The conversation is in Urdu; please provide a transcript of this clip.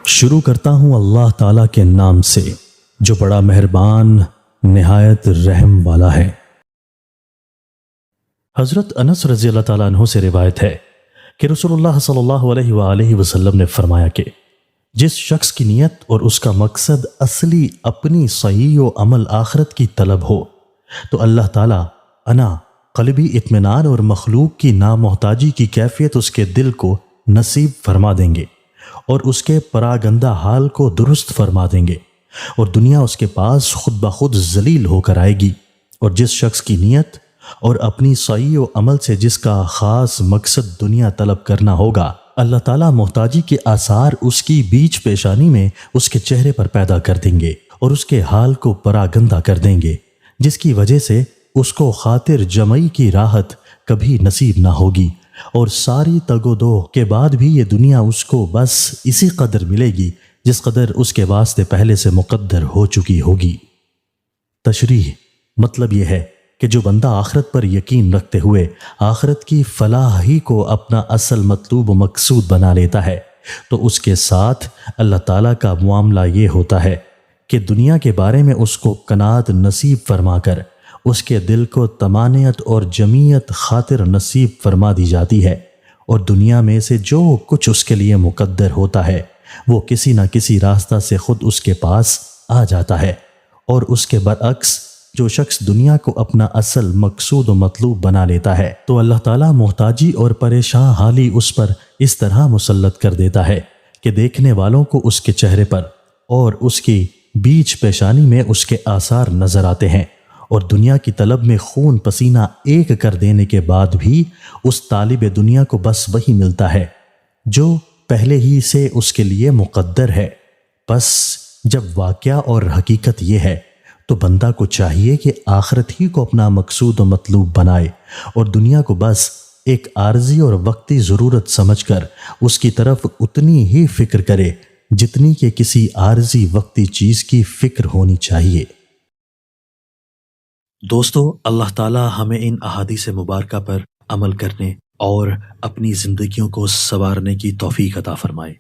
شروع کرتا ہوں اللہ تعالیٰ کے نام سے جو بڑا مہربان نہایت رحم والا ہے۔ حضرت انس رضی اللہ تعالیٰ عنہ سے روایت ہے کہ رسول اللہ صلی اللہ علیہ وآلہ وسلم نے فرمایا کہ جس شخص کی نیت اور اس کا مقصد اصلی اپنی صحیح و عمل آخرت کی طلب ہو تو اللہ تعالیٰ انا قلبی اطمینان اور مخلوق کی نامحتاجی کی کیفیت اس کے دل کو نصیب فرما دیں گے اور اس کے پراگندہ حال کو درست فرما دیں گے، اور دنیا اس کے پاس خود بخود ذلیل ہو کر آئے گی۔ اور جس شخص کی نیت اور اپنی صحیح و عمل سے جس کا خاص مقصد دنیا طلب کرنا ہوگا، اللہ تعالیٰ محتاجی کے آثار اس کی بیچ پیشانی میں اس کے چہرے پر پیدا کر دیں گے اور اس کے حال کو پراگندہ کر دیں گے، جس کی وجہ سے اس کو خاطر جمعی کی راحت کبھی نصیب نہ ہوگی، اور ساری تگ و دو کے بعد بھی یہ دنیا اس کو بس اسی قدر ملے گی جس قدر اس کے واسطے پہلے سے مقدر ہو چکی ہوگی۔ تشریح مطلب یہ ہے کہ جو بندہ آخرت پر یقین رکھتے ہوئے آخرت کی فلاح ہی کو اپنا اصل مطلوب و مقصود بنا لیتا ہے تو اس کے ساتھ اللہ تعالیٰ کا معاملہ یہ ہوتا ہے کہ دنیا کے بارے میں اس کو قناعت نصیب فرما کر اس کے دل کو طمانینت اور جمیعت خاطر نصیب فرما دی جاتی ہے، اور دنیا میں سے جو کچھ اس کے لیے مقدر ہوتا ہے وہ کسی نہ کسی راستہ سے خود اس کے پاس آ جاتا ہے۔ اور اس کے برعکس جو شخص دنیا کو اپنا اصل مقصود و مطلوب بنا لیتا ہے تو اللہ تعالیٰ محتاجی اور پریشان حالی اس پر اس طرح مسلط کر دیتا ہے کہ دیکھنے والوں کو اس کے چہرے پر اور اس کی بیچ پیشانی میں اس کے آثار نظر آتے ہیں، اور دنیا کی طلب میں خون پسینہ ایک کر دینے کے بعد بھی اس طالب دنیا کو بس وہی ملتا ہے جو پہلے ہی سے اس کے لیے مقدر ہے۔ بس جب واقعہ اور حقیقت یہ ہے تو بندہ کو چاہیے کہ آخرت ہی کو اپنا مقصود و مطلوب بنائے اور دنیا کو بس ایک عارضی اور وقتی ضرورت سمجھ کر اس کی طرف اتنی ہی فکر کرے جتنی کہ کسی عارضی وقتی چیز کی فکر ہونی چاہیے۔ دوستو، اللہ تعالیٰ ہمیں ان احادیث مبارکہ پر عمل کرنے اور اپنی زندگیوں کو سنوارنے کی توفیق عطا فرمائے۔